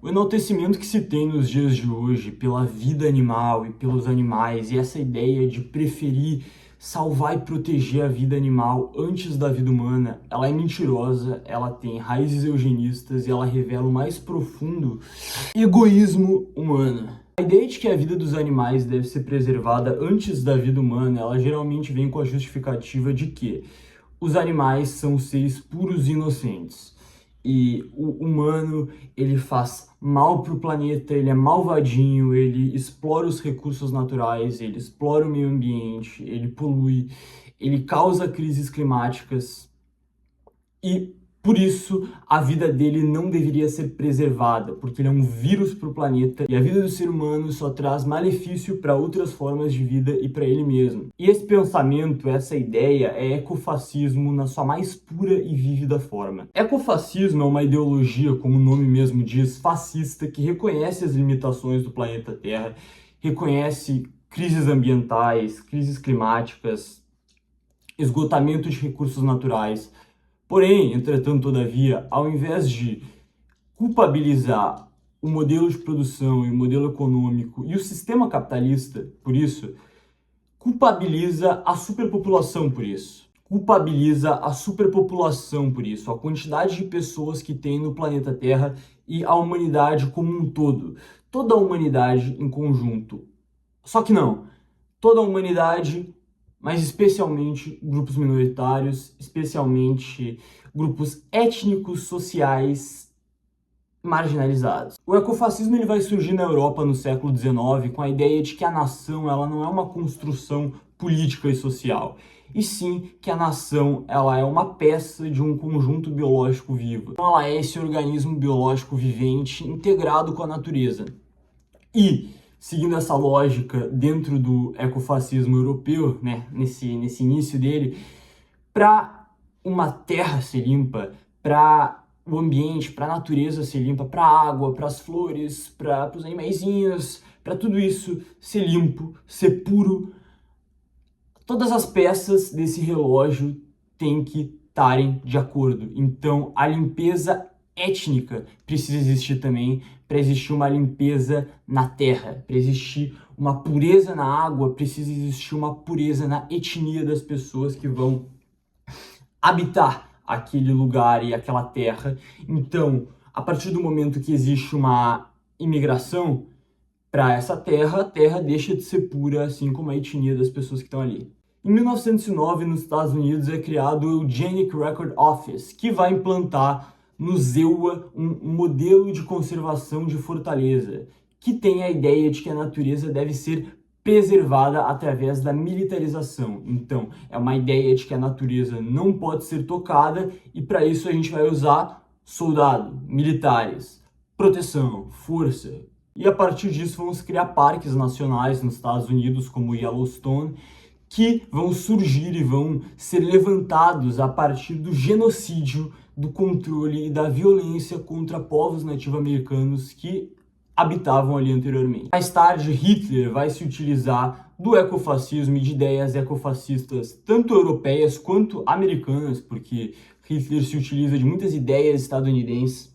O enaltecimento que se tem nos dias de hoje pela vida animal e pelos animais, e essa ideia de preferir salvar e proteger a vida animal antes da vida humana, ela é mentirosa, ela tem raízes eugenistas e ela revela o mais profundo egoísmo humano. A ideia de que a vida dos animais deve ser preservada antes da vida humana, ela geralmente vem com a justificativa de que os animais são seres puros e inocentes. E o humano, ele faz mal para o planeta, ele é malvadinho, ele explora os recursos naturais, ele explora o meio ambiente, ele polui, ele causa crises climáticas e, por isso, a vida dele não deveria ser preservada, porque ele é um vírus para o planeta e a vida do ser humano só traz malefício para outras formas de vida e para ele mesmo. E esse pensamento, essa ideia, é ecofascismo na sua mais pura e vívida forma. Ecofascismo é uma ideologia, como o nome mesmo diz, fascista, que reconhece as limitações do planeta Terra, reconhece crises ambientais, crises climáticas, esgotamento de recursos naturais. Porém, entretanto, todavia, ao invés de culpabilizar o modelo de produção e o modelo econômico e o sistema capitalista por isso, culpabiliza a superpopulação por isso. Culpabiliza a superpopulação por isso, a quantidade de pessoas que tem no planeta Terra e a humanidade como um todo. Toda a humanidade em conjunto. Só que não. Toda a humanidade, mas especialmente grupos minoritários, especialmente grupos étnicos, sociais, marginalizados. O ecofascismo ele vai surgir na Europa no século XIX com a ideia de que a nação ela não é uma construção política e social, e sim que a nação ela é uma peça de um conjunto biológico vivo. Então ela é esse organismo biológico vivente integrado com a natureza. E seguindo essa lógica dentro do ecofascismo europeu, né, nesse início dele, para uma terra ser limpa, para o ambiente, para a natureza ser limpa, para a água, para as flores, para os animaizinhos, para tudo isso ser limpo, ser puro, todas as peças desse relógio têm que estarem de acordo. Então, a limpeza étnica precisa existir também, para existir uma limpeza na terra, para existir uma pureza na água, precisa existir uma pureza na etnia das pessoas que vão habitar aquele lugar e aquela terra. Então, a partir do momento que existe uma imigração para essa terra, a terra deixa de ser pura, assim como a etnia das pessoas que estão ali. Em 1909, nos Estados Unidos, é criado o Eugenic Record Office, que vai implantar no ZEUA um modelo de conservação de fortaleza, que tem a ideia de que a natureza deve ser preservada através da militarização. Então, é uma ideia de que a natureza não pode ser tocada e para isso a gente vai usar soldado, militares, proteção, força. E a partir disso vamos criar parques nacionais nos Estados Unidos, como Yellowstone, que vão surgir e vão ser levantados a partir do genocídio, do controle e da violência contra povos nativo-americanos que habitavam ali anteriormente. Mais tarde, Hitler vai se utilizar do ecofascismo e de ideias ecofascistas, tanto europeias quanto americanas, porque Hitler se utiliza de muitas ideias estadunidenses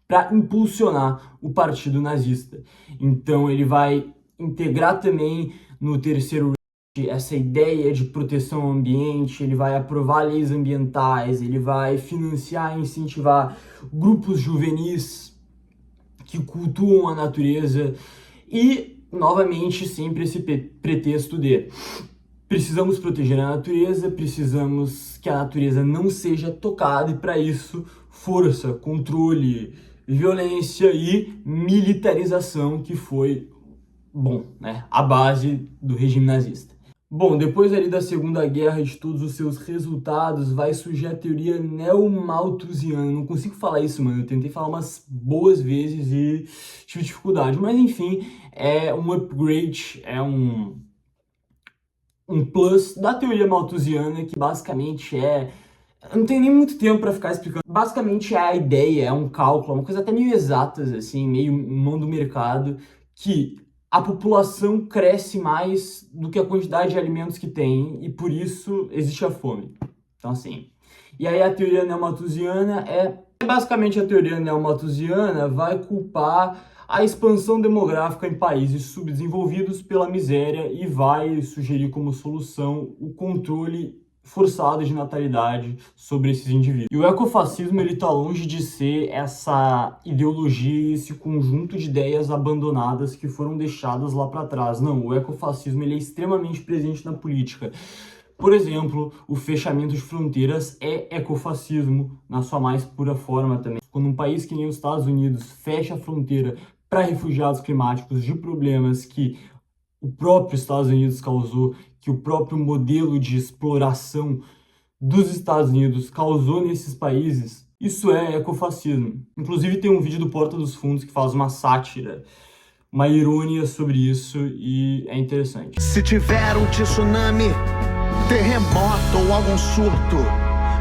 para impulsionar o partido nazista. Então ele vai integrar também no Terceiro Reich essa ideia de proteção ao ambiente, ele vai aprovar leis ambientais, ele vai financiar e incentivar grupos juvenis que cultuam a natureza e, novamente, sempre esse pretexto de precisamos proteger a natureza, precisamos que a natureza não seja tocada e, para isso, força, controle, violência e militarização, que foi, bom, né, a base do regime nazista. Bom, depois ali da Segunda Guerra e de todos os seus resultados, vai surgir a teoria neomalthusiana. Não consigo falar isso, mano. Eu tentei falar umas boas vezes e tive dificuldade. Mas, enfim, é um upgrade, é um plus da teoria malthusiana, que basicamente é... Eu não tenho nem muito tempo para ficar explicando. Basicamente é a ideia, é um cálculo, uma coisa até meio exatas, assim, meio mão do mercado, que a população cresce mais do que a quantidade de alimentos que tem e por isso existe a fome. Então assim, e aí a teoria neomalthusiana é Basicamente, a teoria neomalthusiana vai culpar a expansão demográfica em países subdesenvolvidos pela miséria e vai sugerir como solução o controle forçado de natalidade sobre esses indivíduos. E o ecofascismo, ele está longe de ser essa ideologia, esse conjunto de ideias abandonadas que foram deixadas lá para trás. Não, o ecofascismo, ele é extremamente presente na política. Por exemplo, o fechamento de fronteiras é ecofascismo na sua mais pura forma também. Quando um país que nem os Estados Unidos fecha a fronteira para refugiados climáticos de problemas que o próprio Estados Unidos causou, que o próprio modelo de exploração dos Estados Unidos causou nesses países, isso é ecofascismo. Inclusive tem um vídeo do Porta dos Fundos que faz uma sátira, uma ironia sobre isso e é interessante. Se tiver um tsunami, terremoto ou algum surto,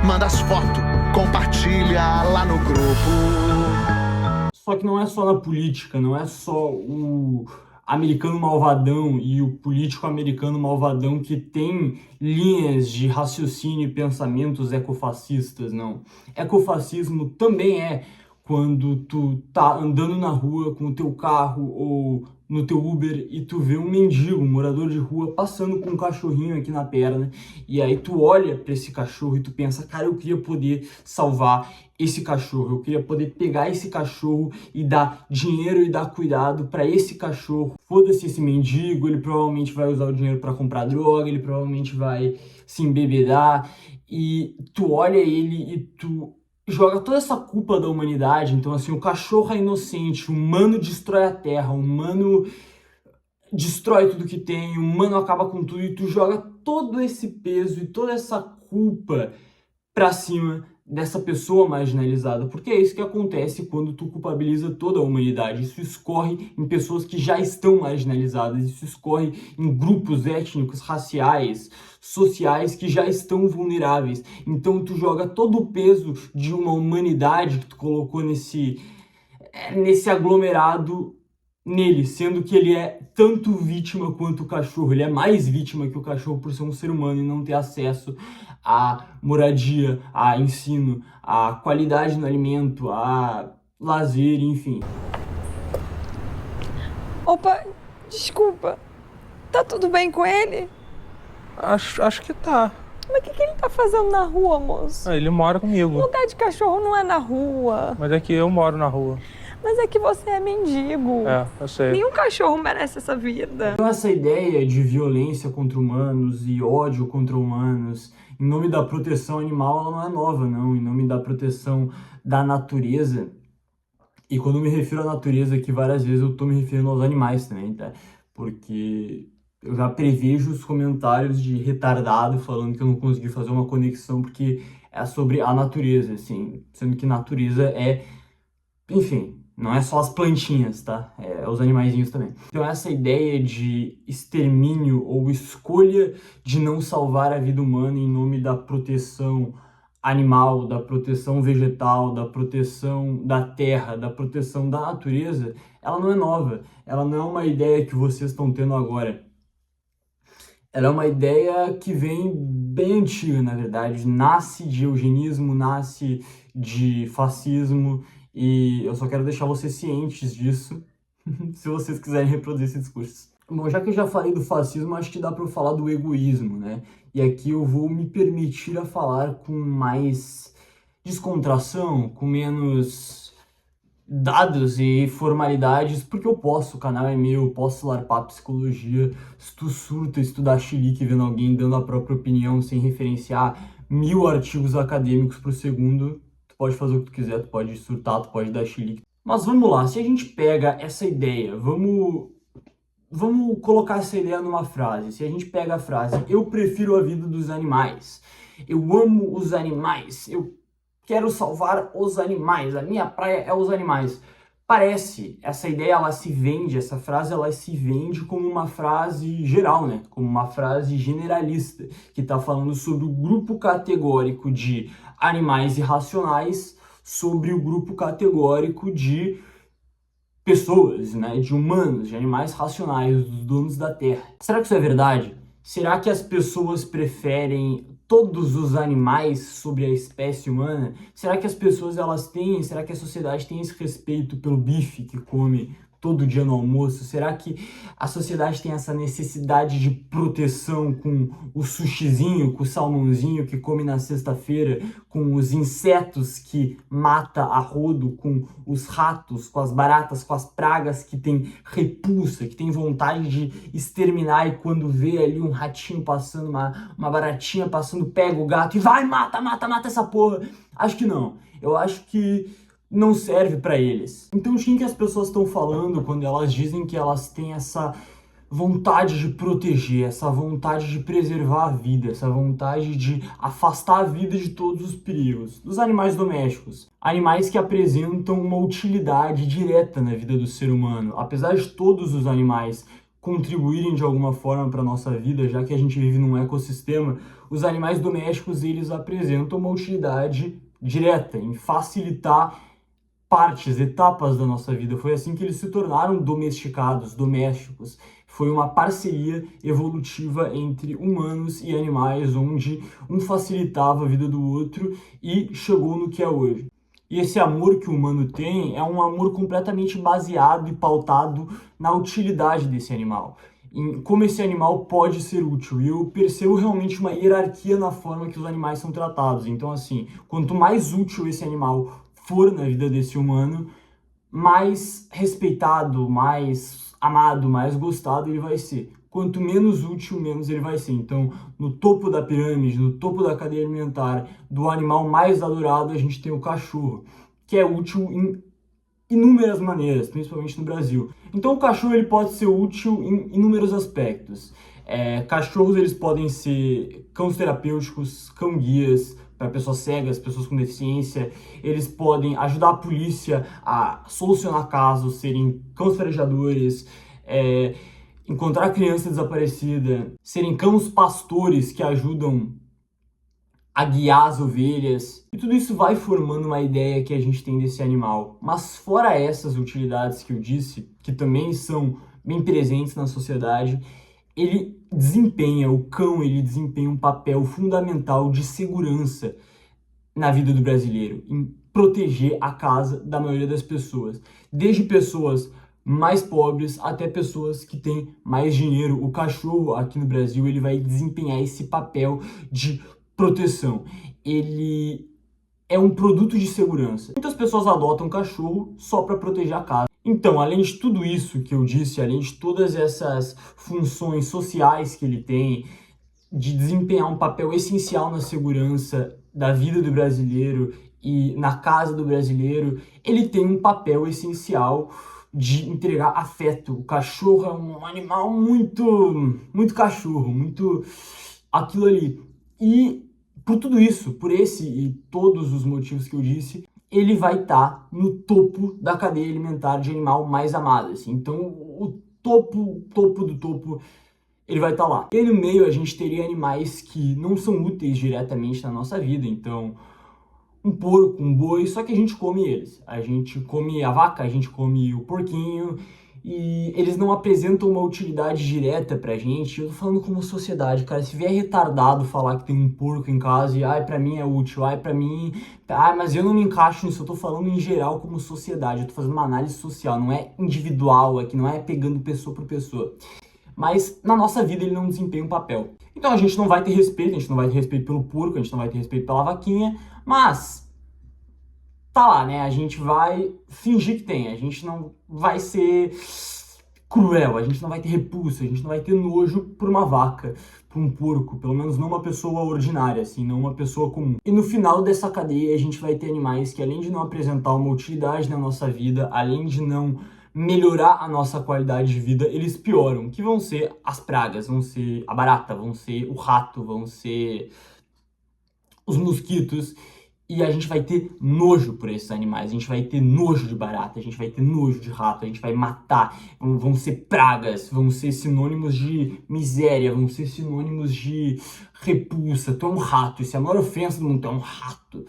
manda as fotos, compartilha lá no grupo. Só que não é só na política, não é só o americano malvadão e o político americano malvadão que tem linhas de raciocínio e pensamentos ecofascistas, não. Ecofascismo também é quando tu tá andando na rua com o teu carro ou no teu Uber e tu vê um mendigo, um morador de rua, passando com um cachorrinho aqui na perna, e aí tu olha para esse cachorro e tu pensa, cara, eu queria poder salvar esse cachorro, eu queria poder pegar esse cachorro e dar dinheiro e dar cuidado para esse cachorro. Foda-se esse mendigo, ele provavelmente vai usar o dinheiro para comprar droga, ele provavelmente vai se embebedar, e tu olha ele e tu joga toda essa culpa da humanidade. Então, assim, o cachorro é inocente, o humano destrói a terra, o humano destrói tudo que tem, o humano acaba com tudo, e tu joga todo esse peso e toda essa culpa pra cima dessa pessoa marginalizada, porque é isso que acontece quando tu culpabiliza toda a humanidade. Isso escorre em pessoas que já estão marginalizadas, isso escorre em grupos étnicos, raciais, sociais que já estão vulneráveis. Então tu joga todo o peso de uma humanidade que tu colocou nesse aglomerado nele, sendo que ele é tanto vítima quanto o cachorro. Ele é mais vítima que o cachorro por ser um ser humano e não ter acesso à moradia, a ensino, a qualidade no alimento, a lazer, enfim. Opa, desculpa. Tá tudo bem com ele? Acho que tá. Mas o que ele tá fazendo na rua, moço? Ele mora comigo. Lugar de cachorro não é na rua. Mas é que eu moro na rua. Mas é que você é mendigo. É, eu sei. Nenhum cachorro merece essa vida. Então essa ideia de violência contra humanos e ódio contra humanos em nome da proteção animal, ela não é nova, não. Em nome da proteção da natureza. E quando eu me refiro à natureza aqui, várias vezes eu tô me referindo aos animais também, tá? Porque eu já prevejo os comentários de retardado falando que eu não consegui fazer uma conexão porque é sobre a natureza, assim. Sendo que natureza é, enfim, não é só as plantinhas, tá? É os animaizinhos também. Então essa ideia de extermínio ou escolha de não salvar a vida humana em nome da proteção animal, da proteção vegetal, da proteção da terra, da proteção da natureza, ela não é nova. Ela não é uma ideia que vocês estão tendo agora. Ela é uma ideia que vem bem antiga, na verdade. Nasce de eugenismo, nasce de fascismo, e eu só quero deixar vocês cientes disso, se vocês quiserem reproduzir esse discurso. Bom, já que eu já falei do fascismo, acho que dá para eu falar do egoísmo, né? E aqui eu vou me permitir a falar com mais descontração, com menos dados e formalidades, porque eu posso, o canal é meu, eu posso larpar psicologia. Se tu surta, se tu dá chilique vendo alguém dando a própria opinião sem referenciar 1000 artigos acadêmicos por segundo, tu pode fazer o que tu quiser, tu pode surtar, tu pode dar chilique. Mas vamos lá, se a gente pega essa ideia, vamos colocar essa ideia numa frase. Se a gente pega a frase, eu prefiro a vida dos animais, eu amo os animais, eu quero salvar os animais, a minha praia é os animais. Parece, essa ideia, ela se vende, essa frase, ela se vende como uma frase geral, né? Como uma frase generalista, que está falando sobre o grupo categórico de animais irracionais sobre o grupo categórico de pessoas, né? De humanos, de animais racionais, dos donos da Terra. Será que isso é verdade? Será que as pessoas preferem todos os animais sobre a espécie humana? Será que as pessoas será que a sociedade tem esse respeito pelo bife que come todo dia no almoço? Será que a sociedade tem essa necessidade de proteção com o sushizinho, com o salmãozinho que come na sexta-feira, com os insetos que mata a rodo, com os ratos, com as baratas, com as pragas que tem repulsa, que tem vontade de exterminar e quando vê ali um ratinho passando, uma baratinha passando, pega o gato e vai, mata essa porra? Acho que não. Eu acho que não serve pra eles. Então, o que as pessoas estão falando quando elas dizem que elas têm essa vontade de proteger, essa vontade de preservar a vida, essa vontade de afastar a vida de todos os perigos? Dos animais domésticos. Animais que apresentam uma utilidade direta na vida do ser humano. Apesar de todos os animais contribuírem de alguma forma para a nossa vida, já que a gente vive num ecossistema, os animais domésticos, eles apresentam uma utilidade direta em facilitar etapas da nossa vida. Foi assim que eles se tornaram domesticados, domésticos. Foi uma parceria evolutiva entre humanos e animais, onde um facilitava a vida do outro e chegou no que é hoje. E esse amor que o humano tem é um amor completamente baseado e pautado na utilidade desse animal, em como esse animal pode ser útil. E eu percebo realmente uma hierarquia na forma que os animais são tratados. Então, assim, quanto mais útil esse animal for na vida desse humano, mais respeitado, mais amado, mais gostado ele vai ser. Quanto menos útil, menos ele vai ser. Então, no topo da pirâmide, no topo da cadeia alimentar, do animal mais adorado, a gente tem o cachorro, que é útil em inúmeras maneiras, principalmente no Brasil. Então, o cachorro ele pode ser útil em inúmeros aspectos. Cachorros eles podem ser cães terapêuticos, cão-guias, para pessoas cegas, pessoas com deficiência. Eles podem ajudar a polícia a solucionar casos, serem cães farejadores, encontrar criança desaparecida, serem cães pastores que ajudam a guiar as ovelhas. E tudo isso vai formando uma ideia que a gente tem desse animal. Mas fora essas utilidades que eu disse, que também são bem presentes na sociedade, o cão desempenha um papel fundamental de segurança na vida do brasileiro, em proteger a casa da maioria das pessoas, desde pessoas mais pobres até pessoas que têm mais dinheiro. O cachorro aqui no Brasil ele vai desempenhar esse papel de proteção. Ele é um produto de segurança. Muitas pessoas adotam cachorro só para proteger a casa. Então, além de tudo isso que eu disse, além de todas essas funções sociais que ele tem, de desempenhar um papel essencial na segurança da vida do brasileiro e na casa do brasileiro, ele tem um papel essencial de entregar afeto. O cachorro é um animal muito cachorro, muito aquilo ali. E por tudo isso, por esse e todos os motivos que eu disse, ele vai estar no topo da cadeia alimentar de animal mais amado, assim. Então, o topo do topo, ele vai estar lá. E no meio a gente teria animais que não são úteis diretamente na nossa vida. Então, um porco, um boi, só que a gente come eles. A gente come a vaca, a gente come o porquinho, e eles não apresentam uma utilidade direta pra gente. Eu tô falando como sociedade, cara. Se vier retardado falar que tem um porco em casa e, pra mim é útil, pra mim... mas eu não me encaixo nisso. Eu tô falando em geral como sociedade. Eu tô fazendo uma análise social, não é individual aqui, não é pegando pessoa por pessoa. Mas na nossa vida ele não desempenha um papel. Então a gente não vai ter respeito, a gente não vai ter respeito pelo porco, a gente não vai ter respeito pela vaquinha, mas tá lá, né? A gente vai fingir que tem, a gente não vai ser cruel, a gente não vai ter repulsa, a gente não vai ter nojo por uma vaca, por um porco, pelo menos não uma pessoa ordinária, assim, não uma pessoa comum. E no final dessa cadeia a gente vai ter animais que, além de não apresentar uma utilidade na nossa vida, além de não melhorar a nossa qualidade de vida, eles pioram, que vão ser as pragas, vão ser a barata, vão ser o rato, vão ser os mosquitos. E a gente vai ter nojo por esses animais, a gente vai ter nojo de barata, a gente vai ter nojo de rato, a gente vai matar, vão ser pragas, vão ser sinônimos de miséria, vão ser sinônimos de repulsa. Tu é um rato, isso é a maior ofensa do mundo, tu é um rato.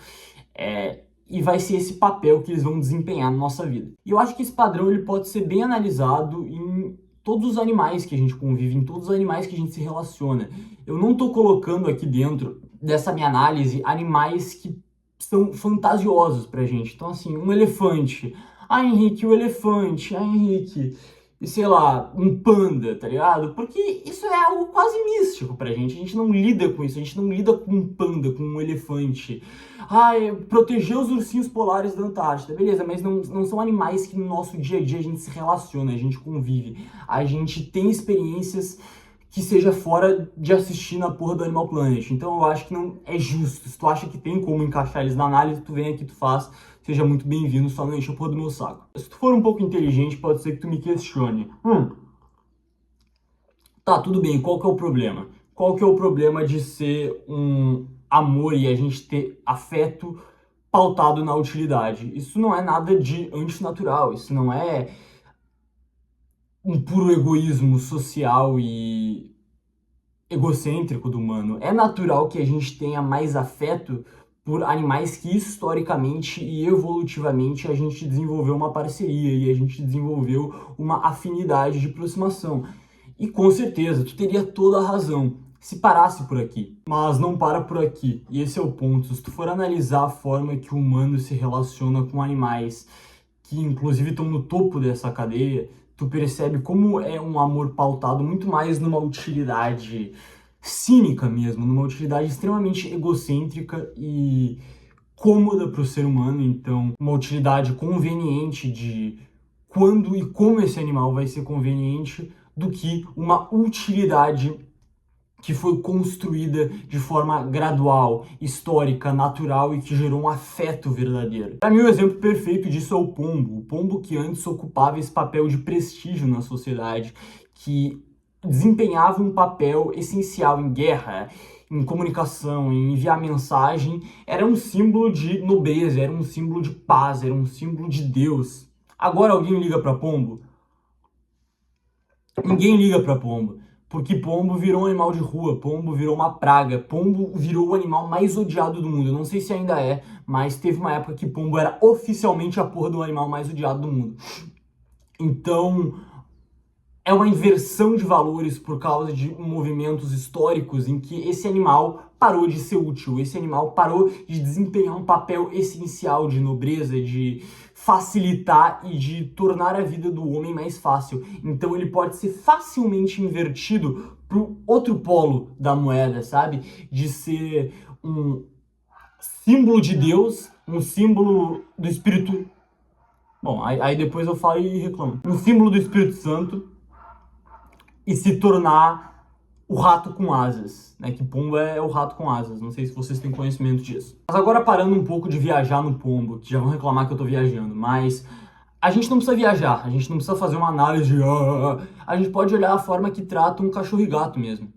E vai ser esse papel que eles vão desempenhar na nossa vida. E eu acho que esse padrão ele pode ser bem analisado em todos os animais que a gente convive, em todos os animais que a gente se relaciona. Eu não tô colocando aqui dentro dessa minha análise animais que são fantasiosos pra gente. Então, assim, um elefante. Ah, Henrique, o elefante. Ah, Henrique, e sei lá, um panda, tá ligado? Porque isso é algo quase místico pra gente. A gente não lida com isso. A gente não lida com um panda, com um elefante. Ah, proteger os ursinhos polares da Antártida. Beleza, mas não são animais que no nosso dia a dia a gente se relaciona, a gente convive. A gente tem experiências que seja fora de assistir na porra do Animal Planet. Então eu acho que não é justo. Se tu acha que tem como encaixar eles na análise, tu vem aqui, tu faz. Seja muito bem-vindo, só não enche a porra do meu saco. Se tu for um pouco inteligente, pode ser que tu me questione. Tá, tudo bem, qual que é o problema? Qual que é o problema de ser um amor e a gente ter afeto pautado na utilidade? Isso não é nada de antinatural, isso não é um puro egoísmo social e egocêntrico do humano. É natural que a gente tenha mais afeto por animais que historicamente e evolutivamente a gente desenvolveu uma parceria e a gente desenvolveu uma afinidade de aproximação. E com certeza, tu teria toda a razão se parasse por aqui. Mas não para por aqui, e esse é o ponto. Se tu for analisar a forma que o humano se relaciona com animais, que inclusive estão no topo dessa cadeia, tu percebe como é um amor pautado muito mais numa utilidade cínica mesmo, numa utilidade extremamente egocêntrica e cômoda para o ser humano. Então, uma utilidade conveniente de quando e como esse animal vai ser conveniente, do que uma utilidade que foi construída de forma gradual, histórica, natural e que gerou um afeto verdadeiro. Para mim, o exemplo perfeito disso é o pombo. O pombo que antes ocupava esse papel de prestígio na sociedade, que desempenhava um papel essencial em guerra, em comunicação, em enviar mensagem, era um símbolo de nobreza, era um símbolo de paz, era um símbolo de Deus. Agora alguém liga para pombo? Ninguém liga para pombo. Porque pombo virou um animal de rua, pombo virou uma praga, pombo virou o animal mais odiado do mundo. Eu não sei se ainda é, mas teve uma época que pombo era oficialmente a porra do animal mais odiado do mundo. Então, é uma inversão de valores por causa de movimentos históricos em que esse animal parou de ser útil, esse animal parou de desempenhar um papel essencial de nobreza, de facilitar e de tornar a vida do homem mais fácil. Então ele pode ser facilmente invertido pro outro polo da moeda, sabe? De ser um símbolo de Deus, um símbolo do Espírito... Bom, aí depois eu falo e reclamo. Um símbolo do Espírito Santo e se tornar o rato com asas, né? Que pombo é o rato com asas, não sei se vocês têm conhecimento disso. Mas agora parando um pouco de viajar no pombo, que já vão reclamar que eu tô viajando, mas a gente não precisa viajar, a gente não precisa fazer uma análise de... A gente pode olhar a forma que trata um cachorro e gato mesmo.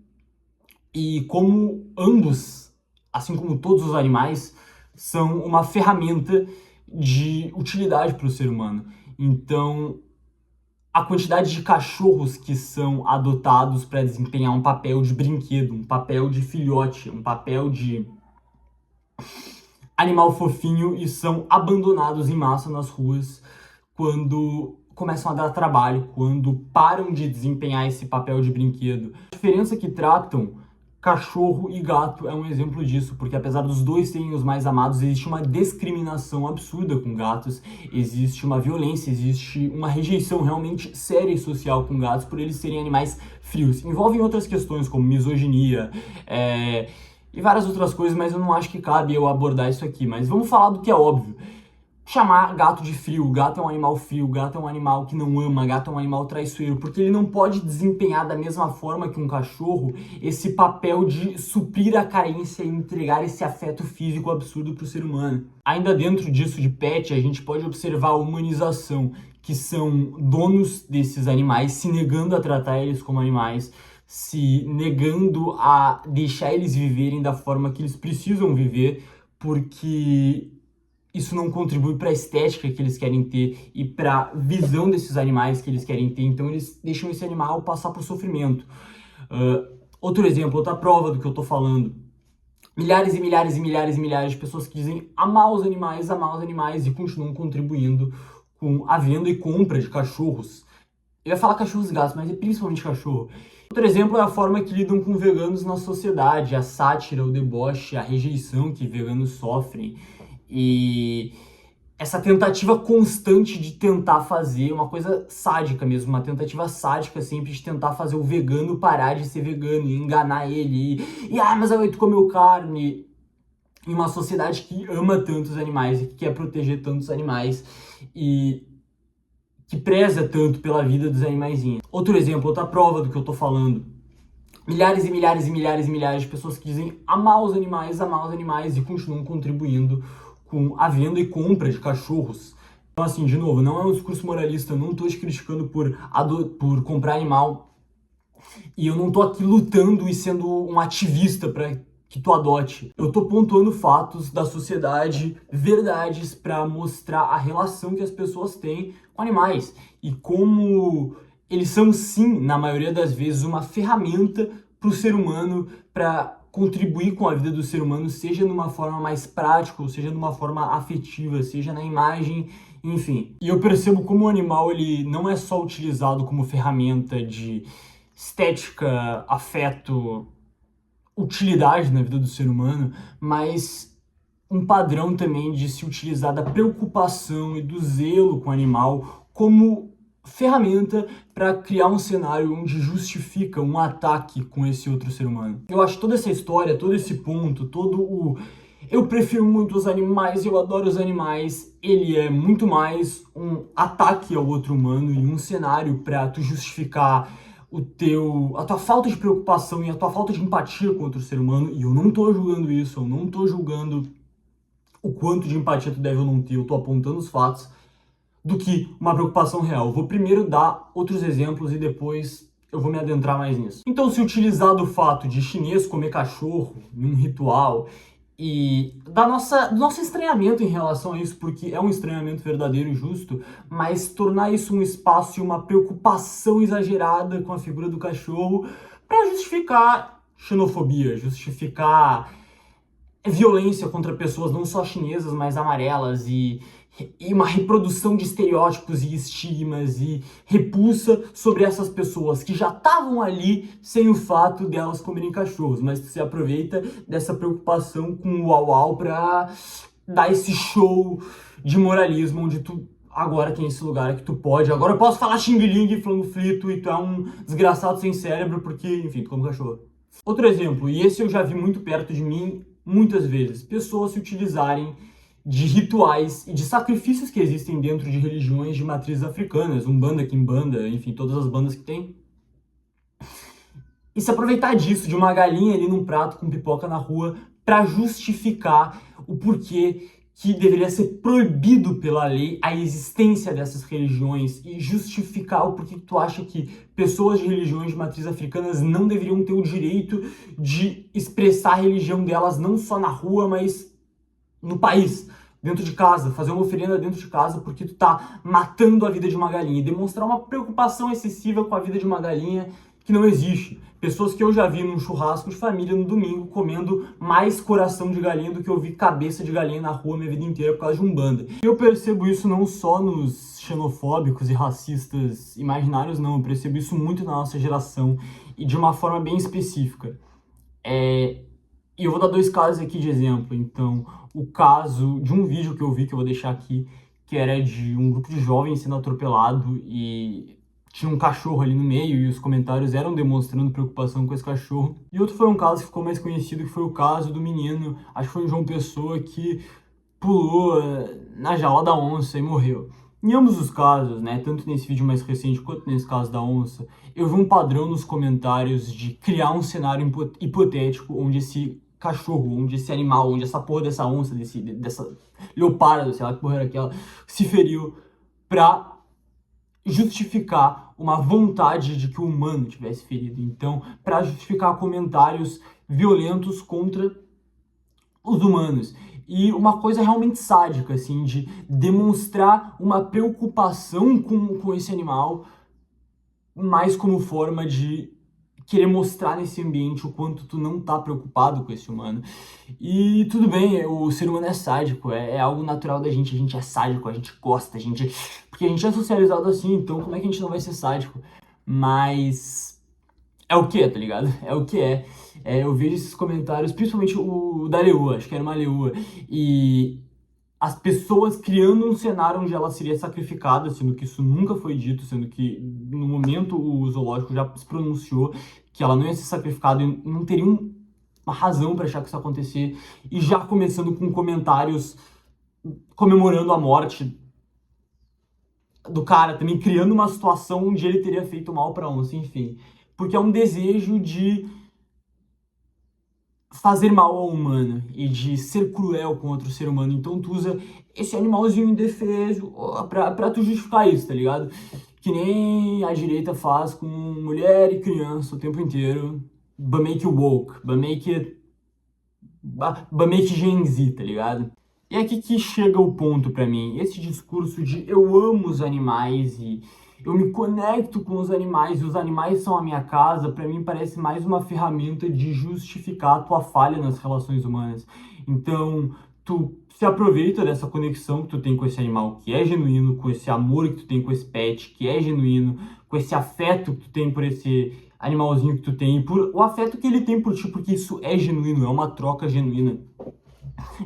E como ambos, assim como todos os animais, são uma ferramenta de utilidade para o ser humano. Então, a quantidade de cachorros que são adotados para desempenhar um papel de brinquedo, um papel de filhote, um papel de animal fofinho e são abandonados em massa nas ruas quando começam a dar trabalho, quando param de desempenhar esse papel de brinquedo. A diferença que tratam cachorro e gato é um exemplo disso, porque apesar dos dois serem os mais amados, existe uma discriminação absurda com gatos, existe uma violência, existe uma rejeição realmente séria e social com gatos por eles serem animais frios. Envolvem outras questões como misoginia e várias outras coisas, mas eu não acho que cabe eu abordar isso aqui. Mas vamos falar do que é óbvio. Chamar gato de frio, gato é um animal frio, gato é um animal que não ama, gato é um animal traiçoeiro, porque ele não pode desempenhar da mesma forma que um cachorro esse papel de suprir a carência e entregar esse afeto físico absurdo para o ser humano. Ainda dentro disso de pet, a gente pode observar a humanização, que são donos desses animais se negando a tratar eles como animais, se negando a deixar eles viverem da forma que eles precisam viver, porque isso não contribui para a estética que eles querem ter e para a visão desses animais que eles querem ter. Então eles deixam esse animal passar por sofrimento. Outro exemplo, outra prova do que eu estou falando. Milhares e milhares e milhares e milhares de pessoas que dizem amar os animais e continuam contribuindo com a venda e compra de cachorros Eu ia falar cachorros e gatos, mas é principalmente cachorro. Outro exemplo é a forma que lidam com veganos na sociedade, a sátira, o deboche, a rejeição que veganos sofrem. E essa tentativa constante de tentar fazer uma coisa sádica mesmo, uma tentativa sádica sempre de tentar fazer o vegano parar de ser vegano e enganar ele. Mas aí tu comeu carne. Em uma sociedade que ama tantos animais e que quer proteger tantos animais e que preza tanto pela vida dos animaizinhos. Outro exemplo, outra prova do que eu tô falando. Milhares e milhares e milhares e milhares de pessoas que dizem amar os animais e continuam contribuindo com a venda e compra de cachorros. Então, assim, de novo, não é um discurso moralista, eu não tô te criticando por comprar animal e eu não tô aqui lutando e sendo um ativista para que tu adote. Eu tô pontuando fatos da sociedade, verdades, para mostrar a relação que as pessoas têm com animais e como eles são, sim, na maioria das vezes, uma ferramenta para o ser humano, para contribuir com a vida do ser humano, seja numa forma mais prática, ou seja numa forma afetiva, seja na imagem, enfim. E eu percebo como o animal ele não é só utilizado como ferramenta de estética, afeto, utilidade na vida do ser humano, mas um padrão também de se utilizar da preocupação e do zelo com o animal como ferramenta para criar um cenário onde justifica um ataque com esse outro ser humano. Eu acho toda essa história, todo esse ponto, eu prefiro muito os animais, eu adoro os animais, ele é muito mais um ataque ao outro humano e um cenário para tu justificar a tua falta de preocupação e a tua falta de empatia com outro ser humano, e eu não tô julgando isso, eu não tô julgando o quanto de empatia tu deve ou não ter, eu tô apontando os fatos, do que uma preocupação real. Eu vou primeiro dar outros exemplos e depois eu vou me adentrar mais nisso. Então, se utilizar do fato de chinês comer cachorro em um ritual e do nosso estranhamento em relação a isso, porque é um estranhamento verdadeiro e justo, mas tornar isso um espaço e uma preocupação exagerada com a figura do cachorro para justificar xenofobia, justificar violência contra pessoas não só chinesas, mas amarelas e uma reprodução de estereótipos e estigmas e repulsa sobre essas pessoas que já estavam ali sem o fato delas comerem cachorros, mas tu se aproveita dessa preocupação com o uau-uau pra dar esse show de moralismo onde tu agora tem esse lugar que tu pode, agora eu posso falar xing-ling, flango frito e tu é um desgraçado sem cérebro porque, enfim, tu come cachorro. Outro exemplo, e esse eu já vi muito perto de mim muitas vezes, pessoas se utilizarem de rituais e de sacrifícios que existem dentro de religiões de matrizes africanas, Umbanda, Quimbanda, enfim, todas as bandas que tem. E se aproveitar disso, de uma galinha ali num prato com pipoca na rua, para justificar o porquê que deveria ser proibido pela lei a existência dessas religiões e justificar o porquê que tu acha que pessoas de religiões de matriz africanas não deveriam ter o direito de expressar a religião delas não só na rua, mas no país, dentro de casa, fazer uma oferenda dentro de casa porque tu tá matando a vida de uma galinha e demonstrar uma preocupação excessiva com a vida de uma galinha que não existe. Pessoas que eu já vi num churrasco de família no domingo comendo mais coração de galinha do que eu vi cabeça de galinha na rua minha vida inteira por causa de Umbanda. E eu percebo isso não só nos xenofóbicos e racistas imaginários, não. Eu percebo isso muito na nossa geração e de uma forma bem específica. E eu vou dar 2 casos aqui de exemplo. Então, o caso de um vídeo que eu vi, que eu vou deixar aqui, que era de um grupo de jovens sendo atropelado e tinha um cachorro ali no meio e os comentários eram demonstrando preocupação com esse cachorro. E outro foi um caso que ficou mais conhecido, que foi o caso do menino, acho que foi em João Pessoa, que pulou na jaula da onça e morreu. Em ambos os casos, né, tanto nesse vídeo mais recente quanto nesse caso da onça, eu vi um padrão nos comentários de criar um cenário hipotético onde esse cachorro, onde esse animal, onde essa porra dessa onça, dessa leopardo, sei lá que porra era aquela, se feriu pra justificar uma vontade de que o humano tivesse ferido. Então, pra justificar comentários violentos contra os humanos. E uma coisa realmente sádica, assim, de demonstrar uma preocupação com esse animal, mais como forma de querer mostrar nesse ambiente o quanto tu não tá preocupado com esse humano. E tudo bem, o ser humano é sádico, é algo natural da gente, a gente é sádico, a gente gosta, porque a gente é socializado assim, então como é que a gente não vai ser sádico? Mas é o que é, tá ligado? É o que é. Eu vejo esses comentários, principalmente o da leoa, acho que era uma leoa, e as pessoas criando um cenário onde ela seria sacrificada, sendo que isso nunca foi dito, sendo que no momento o zoológico já se pronunciou que ela não ia ser sacrificada e não teria uma razão para achar que isso ia acontecer, e já começando com comentários comemorando a morte do cara, também criando uma situação onde ele teria feito mal para onça, enfim. Porque é um desejo de fazer mal ao humano e de ser cruel com outro ser humano. Então tu usa esse animalzinho indefeso pra tu justificar isso, tá ligado? Que nem a direita faz com mulher e criança o tempo inteiro. But make it woke, but make it Gen Z, tá ligado? E é aqui que chega o ponto pra mim. Esse discurso de eu amo os animais e eu me conecto com os animais e os animais são a minha casa, pra mim parece mais uma ferramenta de justificar a tua falha nas relações humanas. Então, tu se aproveita dessa conexão que tu tem com esse animal que é genuíno, com esse amor que tu tem com esse pet que é genuíno, com esse afeto que tu tem por esse animalzinho que tu tem, e por o afeto que ele tem por ti, porque isso é genuíno, é uma troca genuína.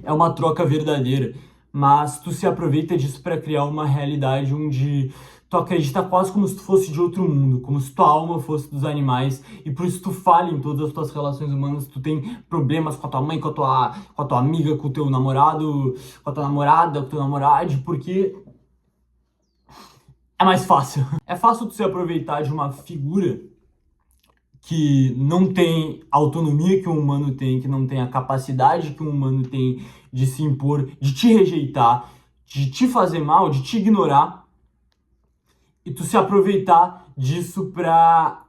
É uma troca verdadeira, mas tu se aproveita disso para criar uma realidade onde tu acredita quase como se tu fosse de outro mundo, como se tua alma fosse dos animais, e por isso tu falha em todas as tuas relações humanas, tu tem problemas com a tua mãe, com a tua amiga, com o teu namorado, com a tua namorada, com o teu namorado, porque é mais fácil. É fácil tu se aproveitar de uma figura que não tem a autonomia que um humano tem, que não tem a capacidade que um humano tem de se impor, de te rejeitar, de te fazer mal, de te ignorar, e tu se aproveitar disso pra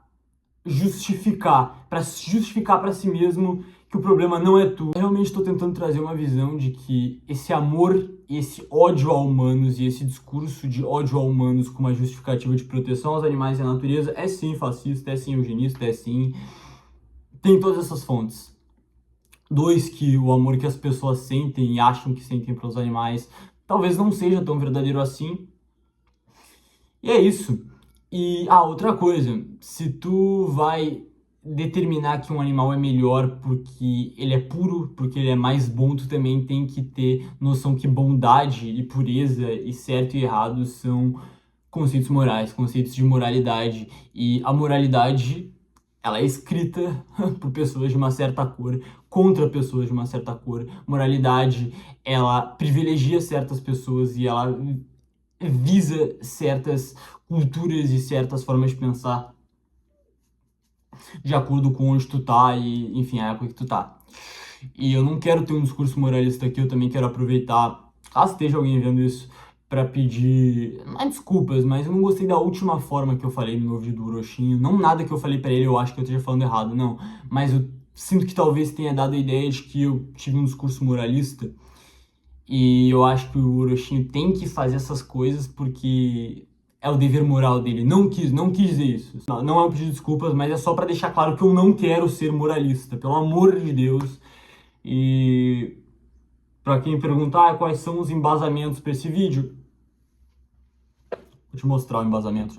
justificar para si mesmo que o problema não é tu. Eu realmente estou tentando trazer uma visão de que esse amor e esse ódio a humanos e esse discurso de ódio a humanos com uma justificativa de proteção aos animais e à natureza é sim fascista, é sim eugenista, é sim... tem todas essas fontes. 2, que o amor que as pessoas sentem e acham que sentem para os animais talvez não seja tão verdadeiro assim. E é isso. E, outra coisa, se tu vai determinar que um animal é melhor porque ele é puro, porque ele é mais bom, tu também tem que ter noção que bondade e pureza e certo e errado são conceitos morais, conceitos de moralidade. E a moralidade, ela é escrita por pessoas de uma certa cor, contra pessoas de uma certa cor. Moralidade, ela privilegia certas pessoas e ela visa certas culturas e certas formas de pensar de acordo com onde tu tá e, enfim, a época que tu tá. E eu não quero ter um discurso moralista aqui, eu também quero aproveitar, caso esteja alguém vendo isso, pra pedir, não é desculpas, mas eu não gostei da última forma que eu falei no vídeo do Orochinho. Não nada que eu falei pra ele eu acho que eu esteja falando errado, não. Mas eu sinto que talvez tenha dado a ideia de que eu tive um discurso moralista. E eu acho que o Orochinho tem que fazer essas coisas porque é o dever moral dele. Não quis dizer isso. Não é um pedido de desculpas, mas é só pra deixar claro que eu não quero ser moralista, pelo amor de Deus. E pra quem perguntar quais são os embasamentos pra esse vídeo, vou te mostrar o embasamento.